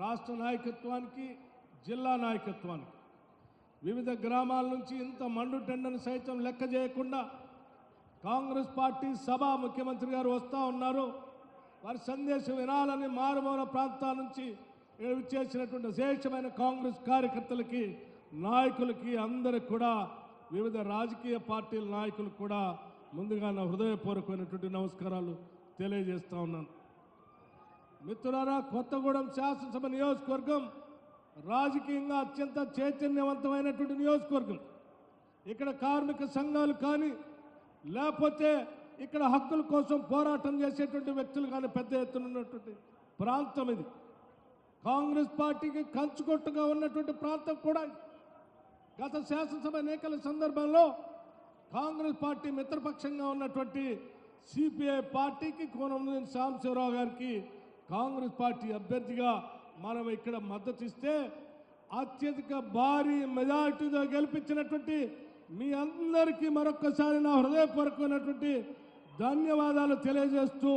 రాష్ట్ర నాయకత్వానికి, జిల్లా నాయకత్వానికి, వివిధ గ్రామాల నుంచి ఇంత మండు టెండను సైతం లెక్క చేయకుండా కాంగ్రెస్ పార్టీ సభ ముఖ్యమంత్రి గారు వస్తూ ఉన్నారు. వారి సందేశం వినాలని మారుమూల ప్రాంతాల నుంచి చేసినటువంటి విశేషమైన కాంగ్రెస్ కార్యకర్తలకి, నాయకులకి, అందరికి కూడా, వివిధ రాజకీయ పార్టీల నాయకులకు కూడా ముందుగా నా హృదయపూర్వకమైనటువంటి నమస్కారాలు తెలియజేస్తా ఉన్నాను. మిత్రులారా, కొత్తగూడెం శాసనసభ నియోజకవర్గం రాజకీయంగా అత్యంత చైతన్యవంతమైనటువంటి నియోజకవర్గం. ఇక్కడ కార్మిక సంఘాలు కానీ, లేకపోతే ఇక్కడ హక్కుల కోసం పోరాటం చేసేటువంటి వ్యక్తులు కానీ పెద్ద ఎత్తున ఉన్నటువంటి ప్రాంతం ఇది. కాంగ్రెస్ పార్టీకి కంచుకొట్టుగా ఉన్నటువంటి ప్రాంతం కూడా. గత శాసనసభ ఎన్నికల సందర్భంలో కాంగ్రెస్ పార్టీ మిత్రపక్షంగా ఉన్నటువంటి సిపిఐ పార్టీకి కోనంనేని సాంబశివరావు గారికి కాంగ్రెస్ పార్టీ అభ్యర్థిగా మనం ఇక్కడ మద్దతు ఇస్తే అత్యధిక భారీ మెజారిటీతో గెలిపించినటువంటి మీ అందరికీ మరొక్కసారి నా హృదయపూర్వకమైనటువంటి ధన్యవాదాలు తెలియజేస్తూ,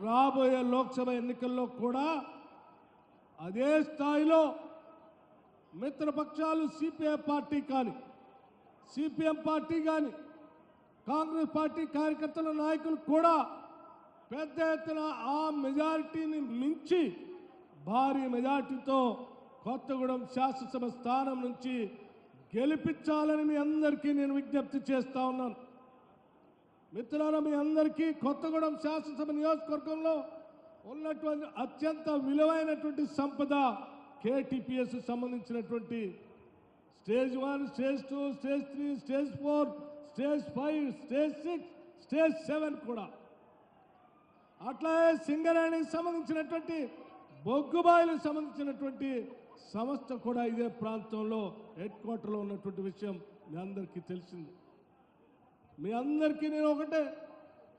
రాబోయే లోక్సభ ఎన్నికల్లో కూడా అదే స్థాయిలో మిత్రపక్షాలు సిపిఐ పార్టీ కానీ, సిపిఎం పార్టీ కానీ, కాంగ్రెస్ పార్టీ కార్యకర్తల నాయకులు కూడా పెద్ద ఎత్తున ఆ మెజారిటీని మించి భారీ మెజారిటీతో కొత్తగూడెం శాసనసభ స్థానం నుంచి గెలిపించాలని మీ అందరికీ నేను విజ్ఞప్తి చేస్తా ఉన్నాను. మిత్రులారా, మీ అందరికీ కొత్తగూడెం శాసనసభ నియోజకవర్గంలో ఉన్నటువంటి అత్యంత విలువైనటువంటి సంపద కేటీపీఎస్ సంబంధించినటువంటి stage 1, stage 2, stage 3, stage 4, stage 5, stage 6, stage 7 కూడా. అట్లాగే సింగరేణికి సంబంధించినటువంటి, బొగ్గుబాయిలకు సంబంధించినటువంటి సంస్థ కూడా ఇదే ప్రాంతంలో హెడ్ క్వార్టర్లో ఉన్నటువంటి విషయం మీ అందరికీ తెలిసింది. మీ అందరికీ నేను ఒకటే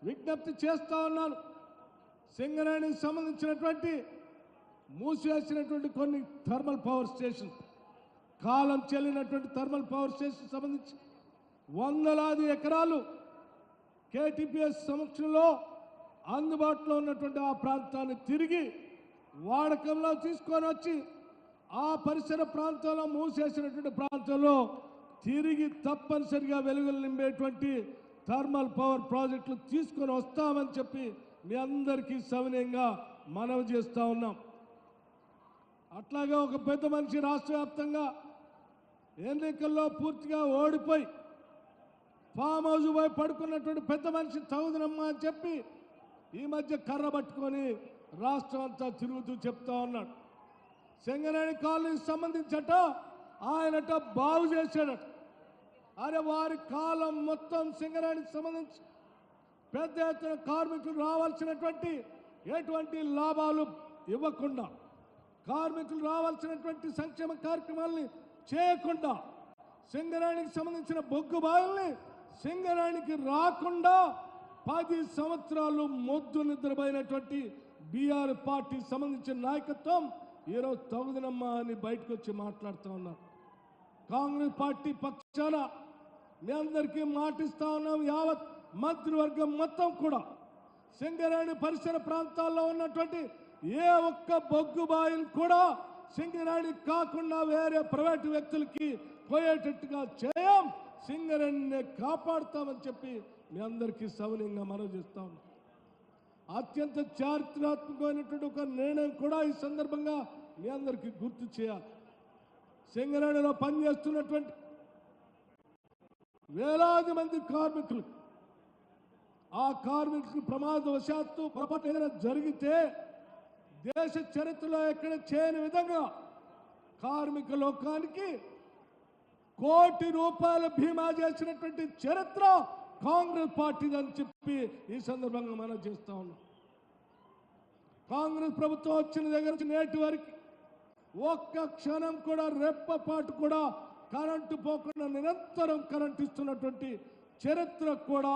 విజ్ఞప్తి చేస్తా ఉన్నాను. సింగరేణికి సంబంధించినటువంటి మూసివేసినటువంటి కొన్ని థర్మల్ పవర్ స్టేషన్, కాలం చెల్లినటువంటి థర్మల్ పవర్ స్టేషన్ సంబంధించి వందలాది ఎకరాలు కేటీపీఎస్ సమక్షంలో అందుబాటులో ఉన్నటువంటి ఆ ప్రాంతాన్ని తిరిగి వాడకంలో తీసుకొని వచ్చి ఆ పరిసర ప్రాంతంలో మూసేసినటువంటి ప్రాంతంలో తిరిగి తప్పనిసరిగా వెలుగులు నింపేటువంటి థర్మల్ పవర్ ప్రాజెక్టులు తీసుకొని వస్తామని చెప్పి మీ అందరికీ సవినయంగా మనవి చేస్తూ ఉన్నాం. అట్లాగే ఒక పెద్ద మనిషి రాష్ట్ర వ్యాప్తంగా ఎన్నికల్లో పూర్తిగా ఓడిపోయి ఫామ్ హౌస్ పోయి పడుకున్నటువంటి పెద్ద మనిషి తగుదనమ్మా అని చెప్పి ఈ మధ్య కర్ర పట్టుకొని రాష్ట్రం అంతా తిరుగుతూ చెప్తా ఉన్నాడు. సింగరేణి కాలనీకి సంబంధించట ఆయనట బాగు చేశాడట. అరే, వారి కాలం మొత్తం సింగరేణికి సంబంధించి పెద్ద ఎత్తున కార్మికులు రావాల్సినటువంటి ఎటువంటి లాభాలు ఇవ్వకుండా, కార్మికులు రావాల్సినటువంటి సంక్షేమ కార్యక్రమాలని చేయకుండా, సింగరేణికి సంబంధించిన బొగ్గు బావుల్ని సింగరేణికి రాకుండా 10 సంవత్సరాలు మొద్దు నిద్రపోయినటువంటి బీఆర్ పార్టీ సంబంధించిన నాయకత్వం ఈరోజు తగుదనమ్మా అని బయటకు వచ్చి మాట్లాడుతూ ఉన్నారు. కాంగ్రెస్ పార్టీ పక్షాన మీ అందరికీ మాటిస్తా ఉన్నాం. యావత్ మంత్రివర్గం మొత్తం కూడా సింగరేణి పరిసర ప్రాంతాల్లో ఉన్నటువంటి ఏ ఒక్క బొగ్గు బాయిల్ కూడా సింగరేణి కాకుండా వేరే ప్రైవేటు వ్యక్తులకి పోయేటట్టుగా చేయం, సింగరేణిని కాపాడుతామని చెప్పి మీ అందరికీ సవినయంగా మనవి చేస్తా ఉన్నాం. అత్యంత చారిత్రాత్మకమైనటువంటి ఒక నిర్ణయం కూడా ఈ సందర్భంగా మీ అందరికీ గుర్తు చేయాలి. సింగరేణిలో పనిచేస్తున్నటువంటి వేలాది మంది కార్మికులు, ఆ కార్మికులు ప్రమాదవశాత్తు పొరపాటు ఏదైనా జరిగితే దేశ చరిత్రలో ఎక్కడ చేయని విధంగా కార్మిక లోకానికి ₹1 కోటి బీమా చేసినటువంటి చరిత్ర కాంగ్రెస్ పార్టీదని చెప్పి ఈ సందర్భంగా మనం చేస్తా ఉన్నాం. కాంగ్రెస్ ప్రభుత్వం వచ్చిన దగ్గర నుంచి నేటి వరకు ఒక్క క్షణం కూడా, రెప్పపాటు కూడా కరెంటు పోకుండా నిరంతరం కరెంటు ఇస్తున్నటువంటి చరిత్ర కూడా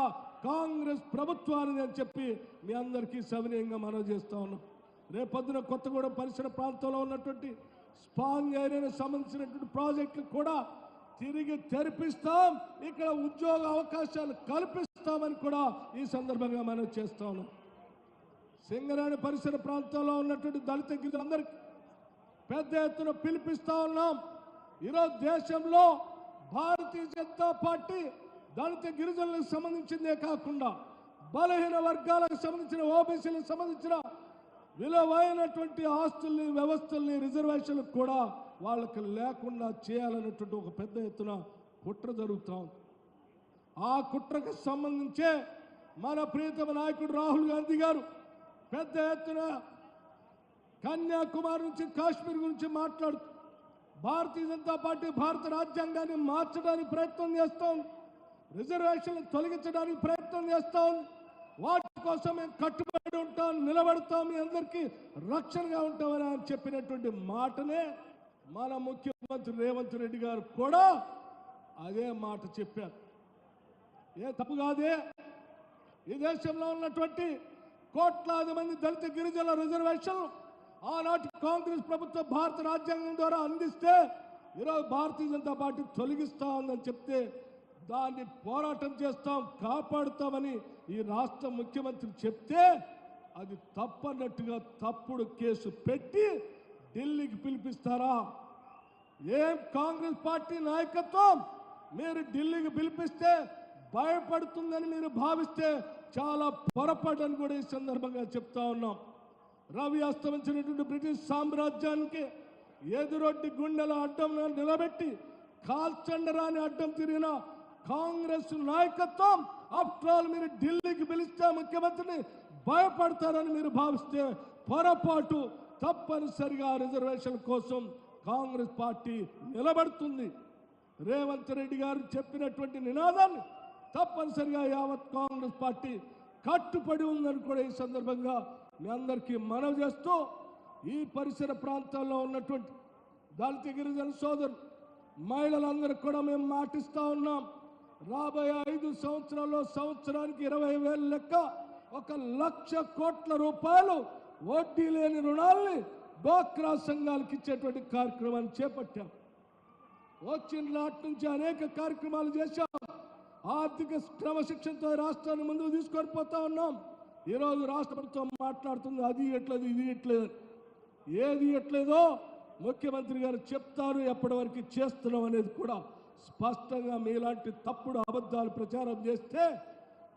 కాంగ్రెస్ ప్రభుత్వాన్ని అని చెప్పి మీ అందరికీ సవినయంగా మనం చేస్తా ఉన్నాం. రేపొద్దున కొత్తగూడెం పరిసర ప్రాంతంలో ఉన్నటువంటి స్పాంగ్ ఏరియాకు సంబంధించినటువంటి ప్రాజెక్టులు కూడా తిరిగి తెరిపిస్తాం, ఇక్కడ ఉద్యోగ అవకాశాలు కల్పిస్తామని కూడా ఈ సందర్భంగా మనం చేస్తా ఉన్నాం. సింగరేణి పరిసర ప్రాంతాల్లో ఉన్నటువంటి దళిత గిరిజనులందరికీ పెద్ద ఎత్తున పిలిపిస్తా ఉన్నాం. ఈరోజు దేశంలో భారతీయ జనతా పార్టీ దళిత గిరిజనులకు సంబంధించిందే కాకుండా బలహీన వర్గాలకు సంబంధించిన ఓబీసీలకు సంబంధించిన విలువైనటువంటి ఆస్తుల్ని వ్యవస్థల్ని రిజర్వేషన్లకు కూడా వాళ్ళకి లేకుండా చేయాలనేటువంటి ఒక పెద్ద ఎత్తున కుట్ర జరుగుతాం. ఆ కుట్రకు సంబంధించే మన ప్రియతమ నాయకుడు రాహుల్ గాంధీ గారు పెద్ద ఎత్తున కన్యాకుమారి నుంచి కాశ్మీర్ గురించి మాట్లాడుతూ భారతీయ జనతా పార్టీ భారత రాజ్యాంగాన్ని మార్చడానికి ప్రయత్నం చేస్తాం, రిజర్వేషన్లు తొలగించడానికి ప్రయత్నం చేస్తాం. వాటి కోసం మేము కట్టుబడి ఉంటాం, నిలబడతాం, మీ అందరికీ రక్షణగా ఉంటామని ఆయన చెప్పినటువంటి మాటనే మన ముఖ్యమంత్రి రేవంత్ రెడ్డి గారు కూడా అదే మాట చెప్పారు. ఏ తప్పు కాదే. ఈ దేశంలో ఉన్నటువంటి కోట్లాది మంది దళిత గిరిజనుల రిజర్వేషన్ ఆనాటి కాంగ్రెస్ ప్రభుత్వం భారత రాజ్యాంగం ద్వారా అందిస్తే ఈరోజు భారతీయ జనతా పార్టీ తొలగిస్తా ఉందని చెప్తే దాన్ని పోరాటం చేస్తాం, కాపాడుతామని ఈ రాష్ట్ర ముఖ్యమంత్రి చెప్తే అది తప్పన్నట్టుగా తప్పుడు కేసు పెట్టి ఢిల్లీకి పిలిపిస్తారా? ఏం కాంగ్రెస్ పార్టీ నాయకత్వం మీరు ఢిల్లీకి పిలిపిస్తే భయపడుతుందని మీరు భావిస్తే చాలా పొరపాటు అని కూడా ఈ సందర్భంగా చెప్తా ఉన్నాం. రవి అస్తమించినటువంటి బ్రిటిష్ సామ్రాజ్యానికి ఎదురొడ్డి గుండెల అడ్డం నిలబెట్టి కాల్చండరాని అడ్డం తిరిగిన కాంగ్రెస్ నాయకత్వం ఆఫ్టర్ ఆల్ మీరు ఢిల్లీకి పిలిస్తే ముఖ్యమంత్రిని భయపడతారని మీరు భావిస్తే పొరపాటు. తప్పనిసరిగా రిజర్వేషన్ కోసం కాంగ్రెస్ పార్టీ నిలబడుతుంది. రేవంత్ రెడ్డి గారు చెప్పినటువంటి నినాదాన్ని తప్పనిసరిగా యావత్ కాంగ్రెస్ పార్టీ కట్టుబడి ఉందని కూడా ఈ సందర్భంగా మీ అందరికీ మనవి చేస్తూ ఈ పరిసర ప్రాంతాల్లో ఉన్నటువంటి దళిత గిరిజన సోదరులు మహిళలందరికీ కూడా మేము మాటిస్తా ఉన్నాం. రాబోయే 5 సంవత్సరాల్లో సంవత్సరానికి 20,000 లెక్క 1,00,000 కోట్ల రూపాయలు వడ్డీ లేని రుణాల్ని డ్వాక్రా సంఘాలకు ఇచ్చేటువంటి కార్యక్రమాన్ని చేపట్టాం. వచ్చిన నాటి నుంచి అనేక కార్యక్రమాలు చేశాం. ఆర్థిక క్రమశిక్షణతో రాష్ట్రాన్ని ముందుకు తీసుకొని పోతా ఉన్నాం. ఈరోజు రాష్ట్ర ప్రభుత్వం మాట్లాడుతుంది అది ఇట్లేదు ఇది ఇట్లేదు. ఏది ఇట్లేదో ముఖ్యమంత్రి గారు చెప్తారు, ఎప్పటి వరకు చేస్తున్నాం అనేది కూడా స్పష్టంగా మీలాంటి తప్పుడు అబద్ధాలు ప్రచారం చేస్తే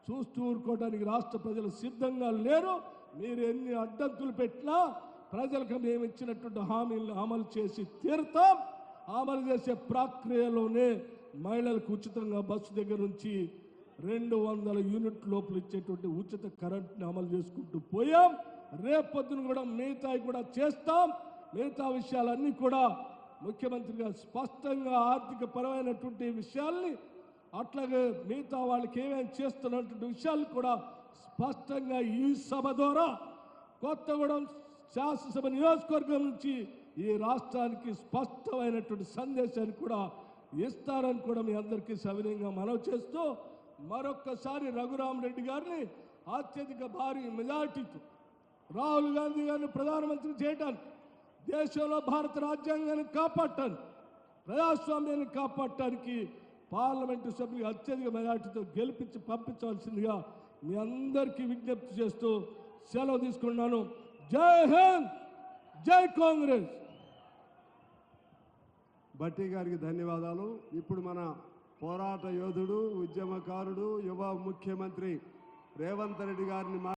చూస్తూ ఊరుకోవడానికి రాష్ట్ర ప్రజలు సిద్ధంగా లేరు. మీరు ఎన్ని అడ్డంకులు పెట్టినా ప్రజలకు మేము ఇచ్చినటువంటి హామీలను అమలు చేసి తీరుతాం. అమలు చేసే ప్రక్రియలోనే మహిళలకు ఉచితంగా బస్సు దగ్గర నుంచి 200 యూనిట్ లోపల ఇచ్చేటువంటి ఉచిత కరెంట్ని అమలు చేసుకుంటూ పోయాం. రేపొద్దున కూడా మిగతాయి కూడా చేస్తాం. మిగతా విషయాలన్నీ కూడా ముఖ్యమంత్రి గారు స్పష్టంగా ఆర్థిక పరమైనటువంటి విషయాల్ని అట్లాగే మిగతా వాళ్ళకి ఏమేమి చేస్తున్నటువంటి విషయాలు కూడా స్పష్టంగా ఈ సభ ద్వారా కొత్తగూడెం శాసనసభ నియోజకవర్గం నుంచి ఈ రాష్ట్రానికి స్పష్టమైనటువంటి సందేశాన్ని కూడా ఇస్తారని కూడా మీ అందరికీ సవినయంగా మనవి చేస్తూ మరొక్కసారి రఘురామరెడ్డి గారిని అత్యధిక భారీ మెజార్టీతో రాహుల్ గాంధీ గారిని ప్రధానమంత్రి చేయడానికి, దేశంలో భారత రాజ్యాంగాన్ని కాపాడటానికి, ప్రజాస్వామ్యాన్ని కాపాడటానికి పార్లమెంటు సభ్యులు అత్యధిక మెజార్టీతో గెలిపించి పంపించవలసిందిగా మీ అందరికీ విజ్ఞప్తి చేస్తూ సెలవు తీసుకున్నాను. జై హింద్, జై కాంగ్రెస్. భట్టి గారికి ధన్యవాదాలు. ఇప్పుడు మన పోరాట యోధుడు, ఉద్యమకారుడు, యువ ముఖ్యమంత్రి రేవంత్ రెడ్డి గారిని